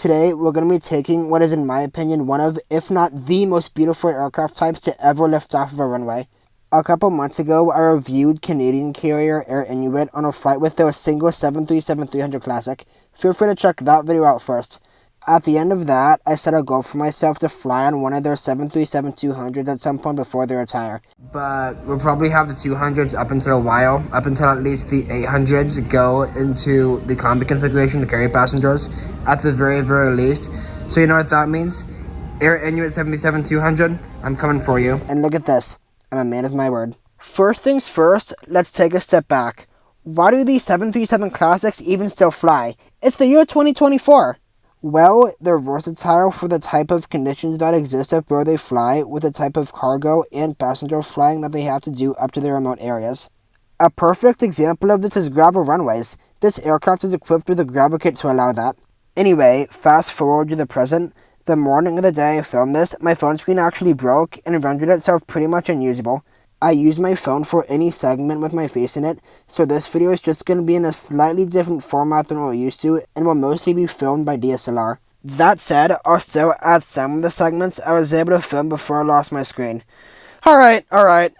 today we're going to be taking what is in my opinion one of, if not the most beautiful aircraft types to ever lift off of a runway. A couple months ago I reviewed Canadian carrier Air Inuit on a flight with their single 737-300 Classic. Feel free to check that video out first. At the end of that, I set a goal for myself to fly on one of their 737-200s at some point before they retire. But we'll probably have the 200s up until a while, up until at least the 800s go into the Combis configuration to carry passengers, at the very, very least. So you know what that means? Air Inuit 737-200, I'm coming for you. And look at this, I'm a man of my word. First things first, let's take a step back. Why do these 737 Classics even still fly? It's the year 2024! Well, they're versatile for the type of conditions that exist up where they fly, with the type of cargo and passenger flying that they have to do up to their remote areas. A perfect example of this is gravel runways. This aircraft is equipped with a gravel kit to allow that. Anyway, fast forward to the present. The morning of the day I filmed this, my phone screen actually broke and rendered itself pretty much unusable. I use my phone for any segment with my face in it, so this video is just going to be in a slightly different format than what we're used to, and will mostly be filmed by DSLR. That said, I'll still add some of the segments I was able to film before I lost my screen. Alright,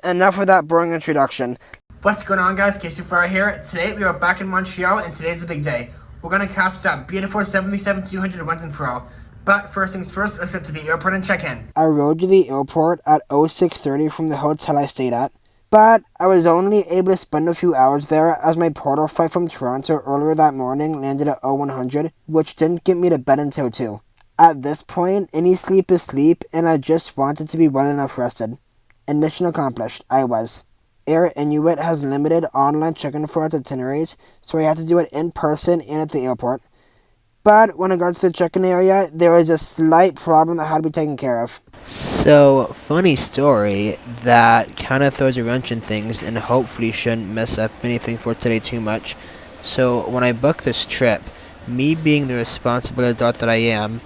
enough of that boring introduction. What's going on, guys? Casey Farah here. Today we are back in Montreal, and today's a big day. We're going to capture that beautiful 737-200 once and for all. But first things first, let's get to the airport and check in. I rode to the airport at 06:30 from the hotel I stayed at, but I was only able to spend a few hours there as my portal flight from Toronto earlier that morning landed at 0100, which didn't get me to bed until 2. At this point, any sleep is sleep, and I just wanted to be well enough rested. And mission accomplished, I was. Air Inuit has limited online check-in for its itineraries, so I had to do it in person and at the airport. But when I got to the check-in area, there was a slight problem that had to be taken care of. So, funny story that kind of throws a wrench in things and hopefully shouldn't mess up anything for today too much. So, when I booked this trip, me being the responsible adult that I am,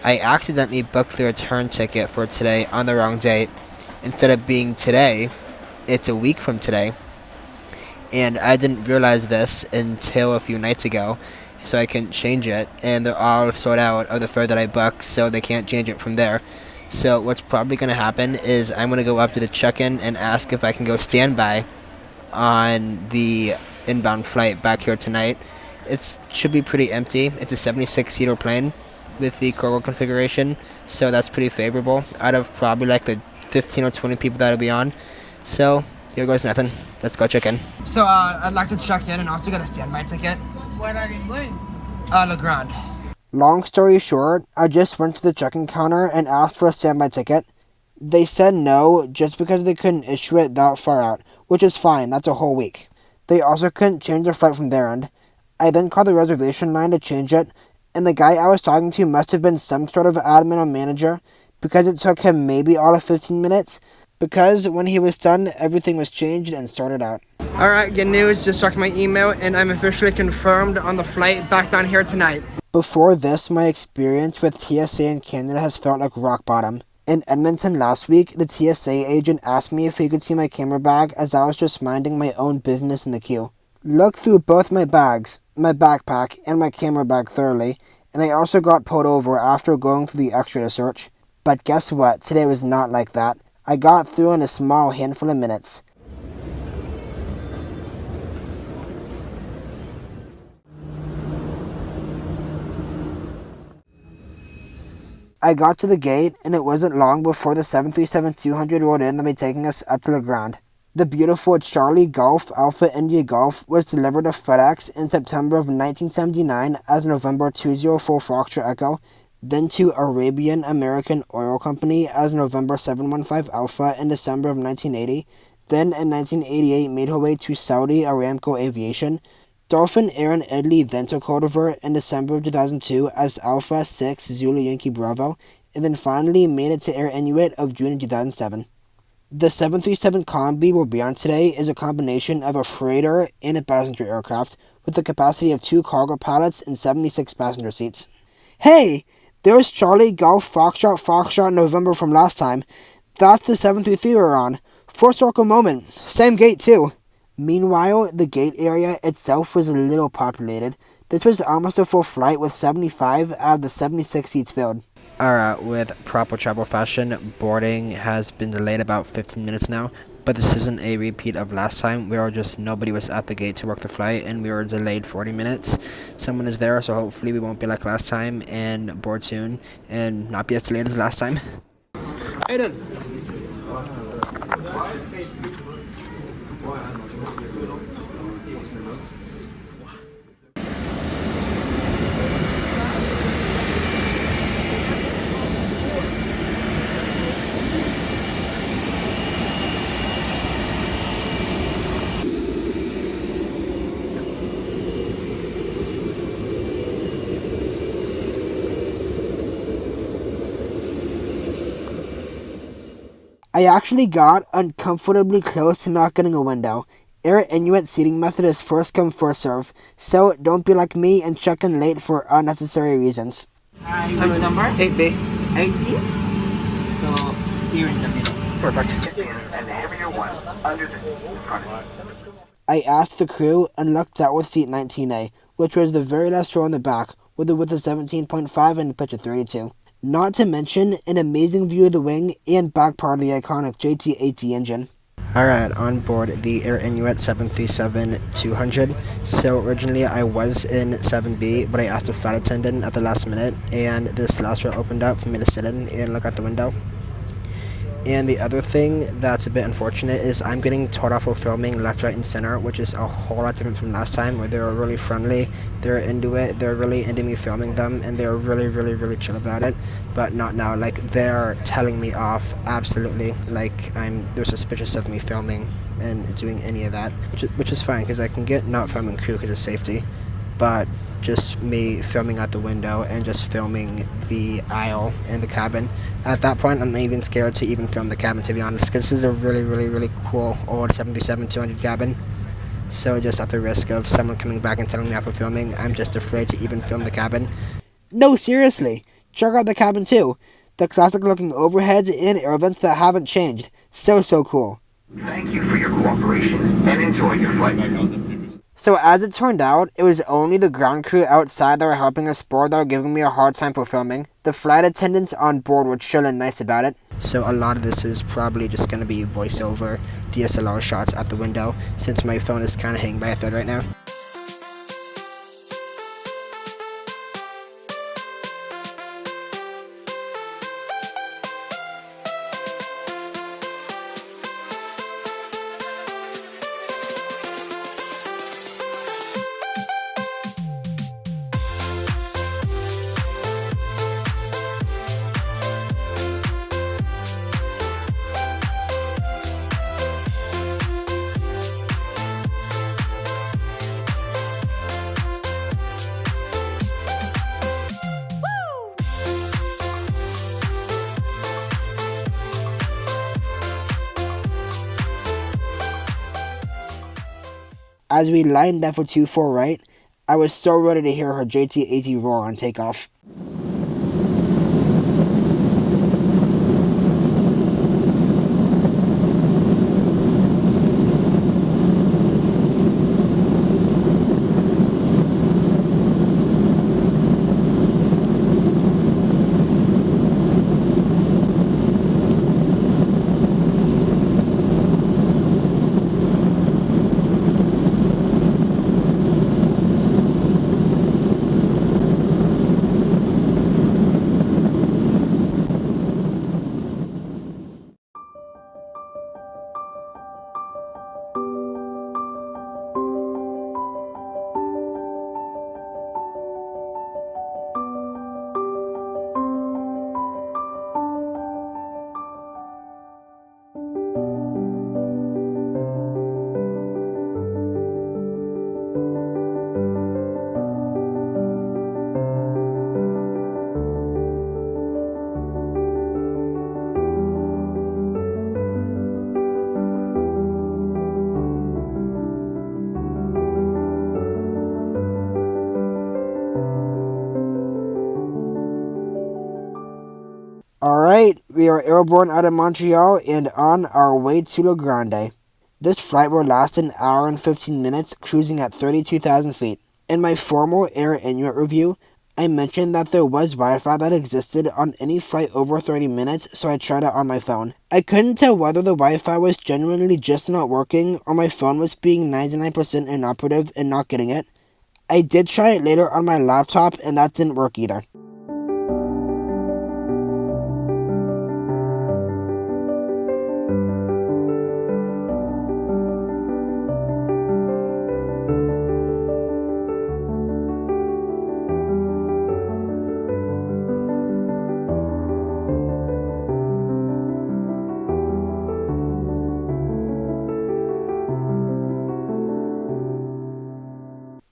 I accidentally booked the return ticket for today on the wrong date. Instead of being today, it's a week from today. And I didn't realize this until a few nights ago. So I couldn't change it, and they're all sorted out of the fare that I booked, so they can't change it from there. So what's probably going to happen is I'm going to go up to the check-in and ask if I can go standby on the inbound flight back here tonight. It should be pretty empty. It's a 76-seater plane with the cargo configuration, so that's pretty favorable out of probably like the 15 or 20 people that'll be on. So here goes nothing. Let's go check in. So I'd like to check in and also get a standby ticket. What are you doing? Le Grand. Long story short, I just went to the check-in counter and asked for a standby ticket. They said no, just because they couldn't issue it that far out, which is fine, that's a whole week. They also couldn't change the flight from their end. I then called the reservation line to change it, and the guy I was talking to must have been some sort of admin or manager, because it took him maybe all of 15 minutes, because when he was done, everything was changed and sorted out. Alright, good news, just checked my email and I'm officially confirmed on the flight back down here tonight. Before this, my experience with TSA in Canada has felt like rock bottom. In Edmonton last week, the TSA agent asked me if he could see my camera bag as I was just minding my own business in the queue. Looked through both my bags, my backpack, and my camera bag thoroughly, and I also got pulled over after going through the extra to search. But guess what, today was not like that. I got through in a small handful of minutes. I got to the gate, and it wasn't long before the 737-200 rolled in to be taking us up to Le Grand. The beautiful Charlie Golf Alpha India Golf was delivered to FedEx in September of 1979 as November 204 Foxtrot Echo, then to Arabian American Oil Company as November 715 Alpha in December of 1980, then in 1988 made her way to Saudi Aramco Aviation, Dolphin Air in Italy then took over in December of 2002 as Alpha 6 Zulu Yankee Bravo, and then finally made it to Air Inuit of June of 2007. The 737 Combi we'll be on today is a combination of a freighter and a passenger aircraft with a capacity of 2 cargo pilots and 76 passenger seats. Hey! There's Charlie Golf Foxtrot November from last time. That's the 733 we're on. Full circle moment. Same gate too. Meanwhile, the gate area itself was a little populated. This was almost a full flight with 75 out of the 76 seats filled. Alright, with proper travel fashion, boarding has been delayed about 15 minutes now, but this isn't a repeat of last time. Nobody was at the gate to work the flight, and we were delayed 40 minutes. Someone is there, so hopefully we won't be like last time and board soon and not be as delayed as last time. Aiden! I actually got uncomfortably close to not getting a window. Air Inuit seating method is first come first serve, so don't be like me and check in late for unnecessary reasons. Which number? 8B. 80? So, here in the middle. Perfect. And the heavier one under the seat in front of you. I asked the crew and lucked out with seat 19A, which was the very last row in the back, with a width of 17.5 and a pitch of 32. Not to mention an amazing view of the wing and back part of the iconic JT-80 engine. Alright, on board the Air Inuit 737-200. So originally I was in 7B, but I asked a flight attendant at the last minute, and this last row opened up for me to sit in and look out the window. And the other thing that's a bit unfortunate is I'm getting told off for filming left, right, and center, which is a whole lot different from last time, where they were really friendly, they're into it, they're really into me filming them, and they're really, really, really chill about it. But not now. Like, they're telling me off, absolutely. Like, they're suspicious of me filming and doing any of that, which is fine, because I can get not filming crew because of safety, but just me filming out the window and just filming the aisle and the cabin. At that point, I'm not even scared to even film the cabin, to be honest, because this is a really, really, really cool old 737-200 cabin. So just at the risk of someone coming back and telling me off for filming, I'm just afraid to even film the cabin. No, seriously, check out the cabin too. The classic looking overheads and air vents that haven't changed. So cool. Thank you for your cooperation and enjoy your flight. So as it turned out, it was only the ground crew outside that were helping us board that were giving me a hard time for filming. The flight attendants on board were chill and nice about it. So a lot of this is probably just going to be voiceover DSLR shots at the window, since my phone is kind of hanging by a thread right now. As we lined up for 2-4 right, I was so ready to hear her JT-80 roar on takeoff. Alright, we are airborne out of Montreal and on our way to La Grande. This flight will last an hour and 15 minutes, cruising at 32,000 feet. In my formal Air Inuit review, I mentioned that there was Wi-Fi that existed on any flight over 30 minutes, so I tried it on my phone. I couldn't tell whether the Wi-Fi was genuinely just not working or my phone was being 99% inoperative and not getting it. I did try it later on my laptop and that didn't work either.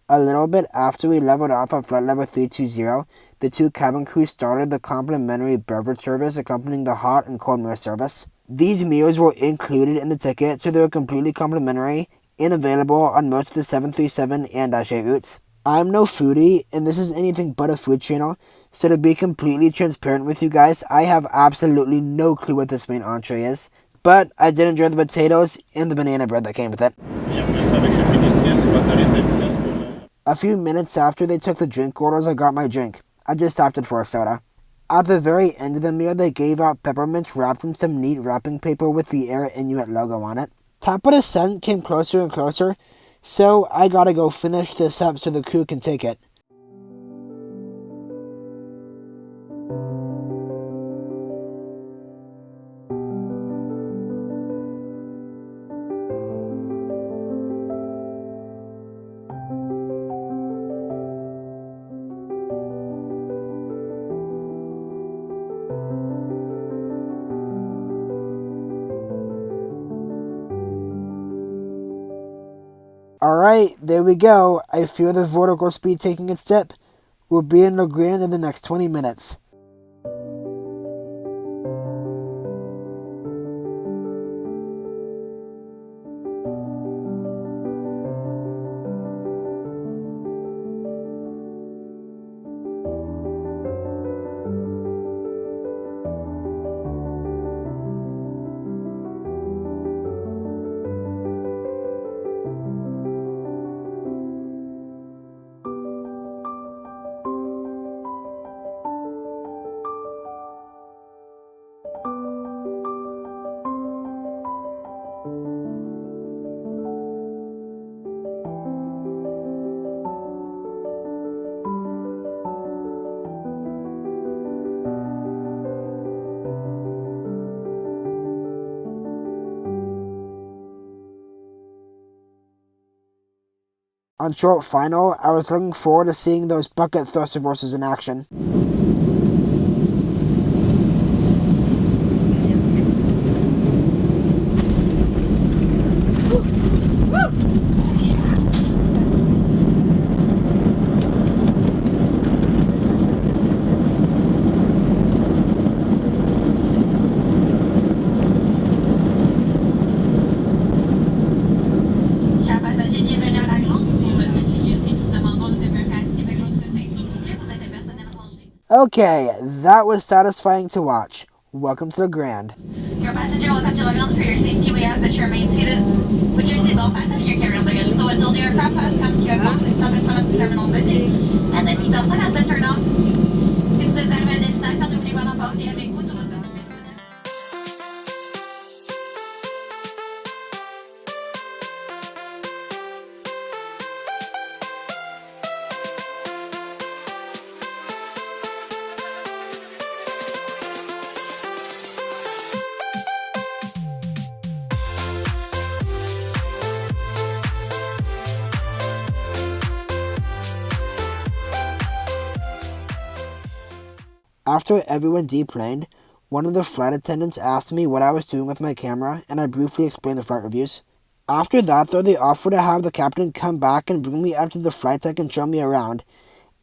A little bit after we leveled off at flight level 320, the two cabin crews started the complimentary beverage service accompanying the hot and cold meal service. These meals were included in the ticket, so they were completely complimentary and available on most of the 737 and -8 routes. I'm no foodie, and this is anything but a food channel, so to be completely transparent with you guys, I have absolutely no clue what this main entree is. But I did enjoy the potatoes and the banana bread that came with it. A few minutes after they took the drink orders, I got my drink. I just opted for a soda. At the very end of the meal, they gave out peppermints wrapped in some neat wrapping paper with the Air Inuit logo on it. Top of the scent came closer and closer, so I gotta go finish this up so the crew can take it. Alright, there we go. I feel the vertical speed taking its dip. We'll be in Le Grand in the next 20 minutes. On short final, I was looking forward to seeing those bucket thruster forces in action. Okay, that was satisfying to watch. Welcome to the Grand. Your passenger will have to look out for your safety. We ask that you remain seated with your seatbelt fastened to your carry-on luggage. So until the aircraft has come to a stop in front of the terminal building, and the seatbelt sign has been turned off. Si vous êtes arrivé à destination, n'oubliez pas d'emporter avec vous tout votre personnel. After everyone deplaned, one of the flight attendants asked me what I was doing with my camera, and I briefly explained the flight reviews. After that, though, they offered to have the captain come back and bring me up to the flight deck and show me around.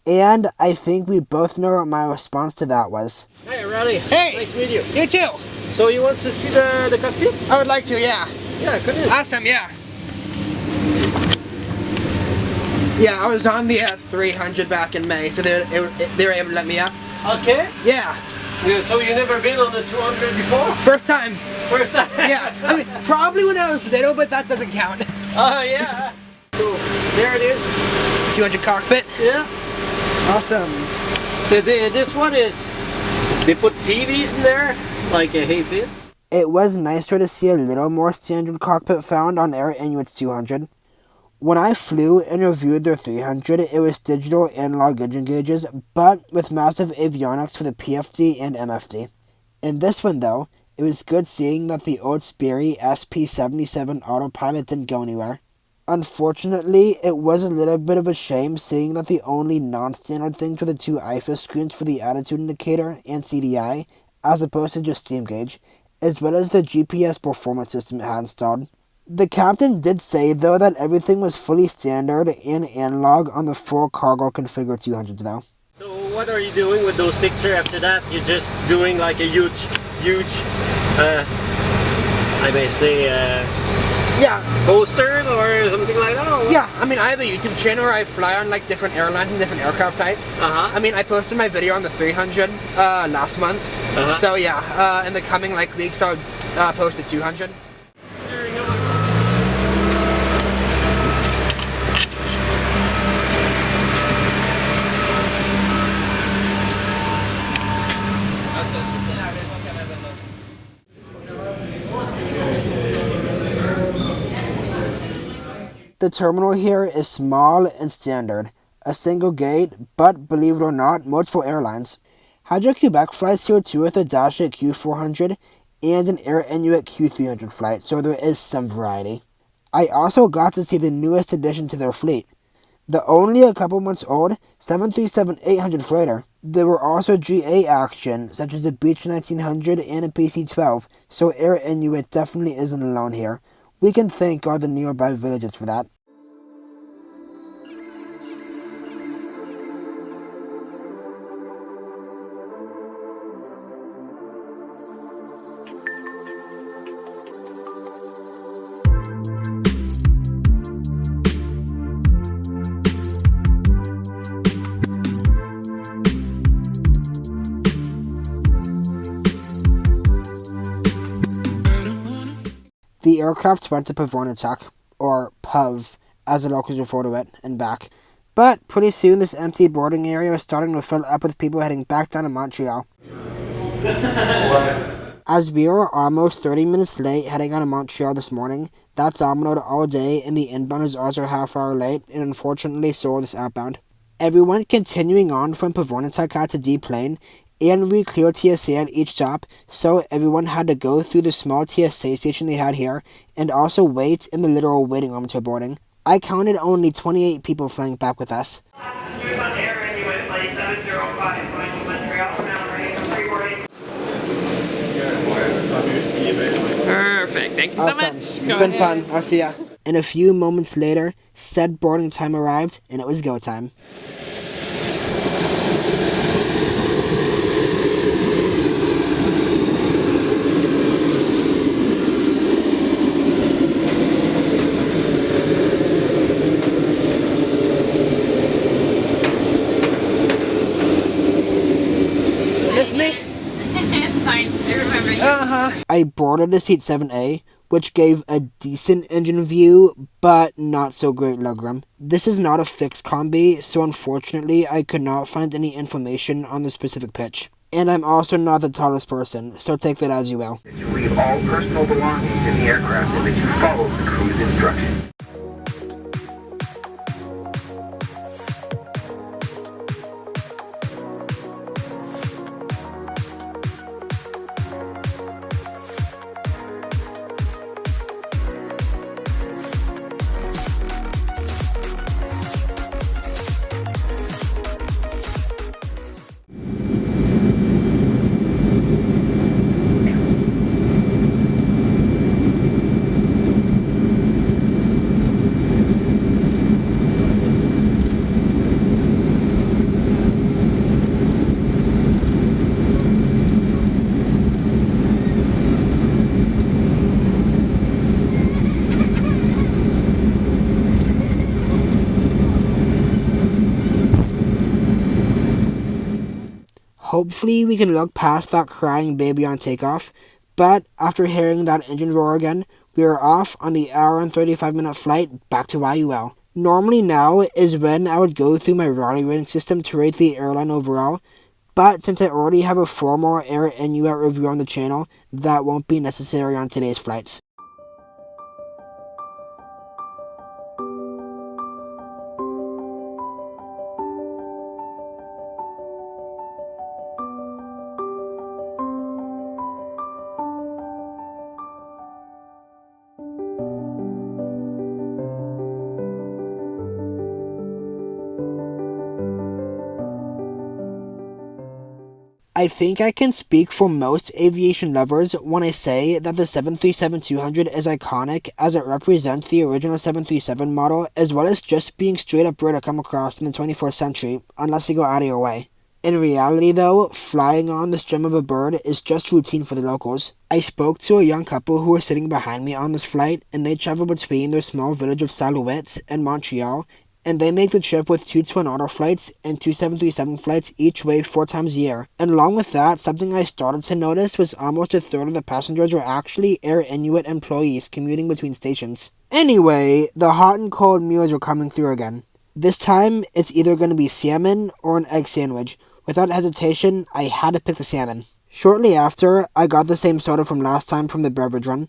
And I think we both know what my response to that was. Hey, Riley. Hey! Nice to meet you. You too! So you want to see the cockpit? I would like to, yeah. Yeah, come in. Awesome, yeah. Yeah, I was on the 300 back in May, so they were able to let me up. Okay. Yeah. So you never been on the 200 before? First time. First time? Yeah. I mean, probably when I was little, but that doesn't count. Oh, yeah. So there it is. 200 cockpit. Yeah. Awesome. So this one is, they put TVs in there, like a Hayfist. It was nicer to see a little more standard cockpit found on Air Inuit's 200. When I flew and reviewed their 300, it was digital analog engine gauges, but with massive avionics for the PFD and MFD. In this one, though, it was good seeing that the old Sperry SP-77 autopilot didn't go anywhere. Unfortunately, it was a little bit of a shame seeing that the only non-standard things were the two IFA screens for the attitude indicator and CDI, as opposed to just steam gauge, as well as the GPS performance system it had installed. The captain did say, though, that everything was fully standard and analog on the full cargo configured 200s, though. So what are you doing with those pictures after that? You're just doing like a huge, I may say, Yeah. poster or something like that? Or what? Yeah, I mean, I have a YouTube channel where I fly on like different airlines and different aircraft types. I mean, I posted my video on the 300 last month. So yeah, in the coming like weeks, I'll post the 200. There you go. The terminal here is small and standard. A single gate, but believe it or not, multiple airlines. Hydro-Quebec flies here too with a Dash 8 Q400 and an Air Inuit Q300 flight, so there is some variety. I also got to see the newest addition to their fleet, the only a couple months old 737-800 freighter. There were also GA action, such as the Beech 1900 and a PC-12, so Air Inuit definitely isn't alone here. We can thank all the nearby villages for that. The aircraft went to Pavonitak, or PUV, as the locals refer to it, and back. But pretty soon this empty boarding area was starting to fill up with people heading back down to Montreal. As we were almost 30 minutes late heading out of Montreal this morning, that's ominoed all day, and the inbound is also a half hour late, and unfortunately so this outbound. Everyone continuing on from Pavonitak had to deplane, and we cleared TSA at each stop, so everyone had to go through the small TSA station they had here, and also wait in the literal waiting room until boarding. I counted only 28 people flying back with us. Passengers on Air Inuit Flight 705 going to Montreal, now ready for pre-boarding. Perfect. Thank you so Awesome. much. It's Go been ahead. fun. I'll see ya. And a few moments later, said boarding time arrived, and it was go time. Miss me? It's fine, I remember you. I boarded a seat 7A, which gave a decent engine view, but not so great legroom. This is not a fixed Combi, so unfortunately I could not find any information on the specific pitch. And I'm also not the tallest person, so take that as you will. That you leave all personal belongings in the aircraft and that you follow the crew's instructions. Hopefully we can look past that crying baby on takeoff, but after hearing that engine roar again, we are off on the hour and 35-minute flight back to IUL. Normally now is when I would go through my Raleigh rating system to rate the airline overall, but since I already have a formal Air Inuit review on the channel, that won't be necessary on today's flights. I think I can speak for most aviation lovers when I say that the 737-200 is iconic as it represents the original 737 model as well as just being straight up rare to come across in the 21st century, unless you go out of your way. In reality though, flying on this gem of a bird is just routine for the locals. I spoke to a young couple who were sitting behind me on this flight and they travel between their small village of Salouettes and Montreal, and they make the trip with 2 Twin Otter flights and 2 737 flights each way 4 times a year. And along with that, something I started to notice was almost a third of the passengers were actually Air Inuit employees commuting between stations. Anyway, the hot and cold meals are coming through again. This time, it's either going to be salmon or an egg sandwich. Without hesitation, I had to pick the salmon. Shortly after, I got the same soda from last time from the beverage run.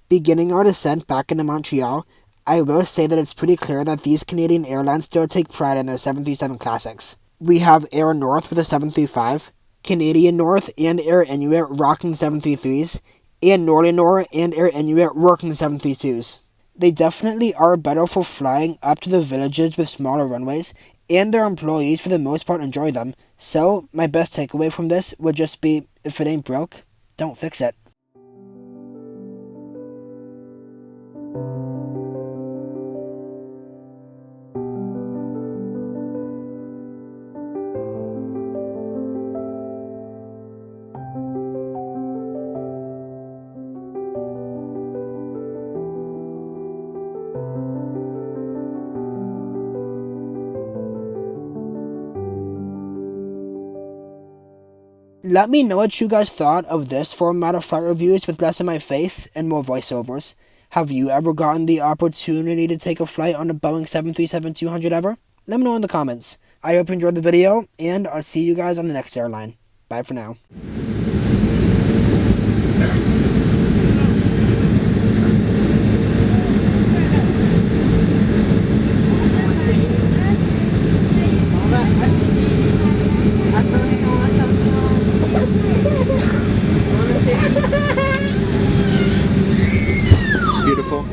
Beginning our descent back into Montreal, I will say that it's pretty clear that these Canadian airlines still take pride in their 737 classics. We have Air North with a 735, Canadian North and Air Inuit rocking 733s, and Northern North and Air Inuit working 732s. They definitely are better for flying up to the villages with smaller runways, and their employees for the most part enjoy them, so my best takeaway from this would just be, if it ain't broke, don't fix it. Let me know what you guys thought of this format of flight reviews with less of my face and more voiceovers. Have you ever gotten the opportunity to take a flight on a Boeing 737-200 ever? Let me know in the comments. I hope you enjoyed the video, and I'll see you guys on the next airline. Bye for now. Beautiful.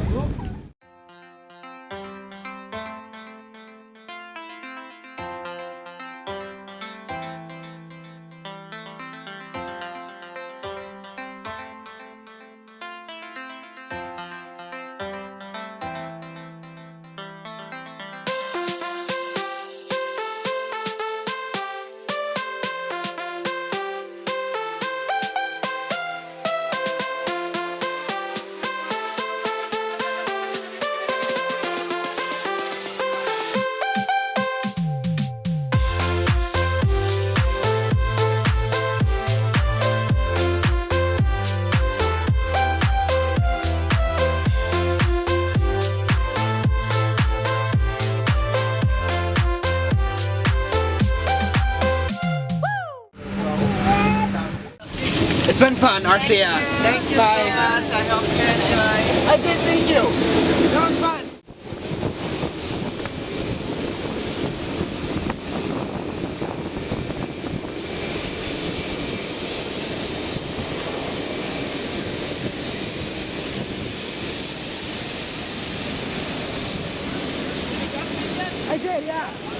It's been fun, Arcia. Thank you Bye. so much. I hope you enjoy. I did thank you. That was fun. I did. did, yeah.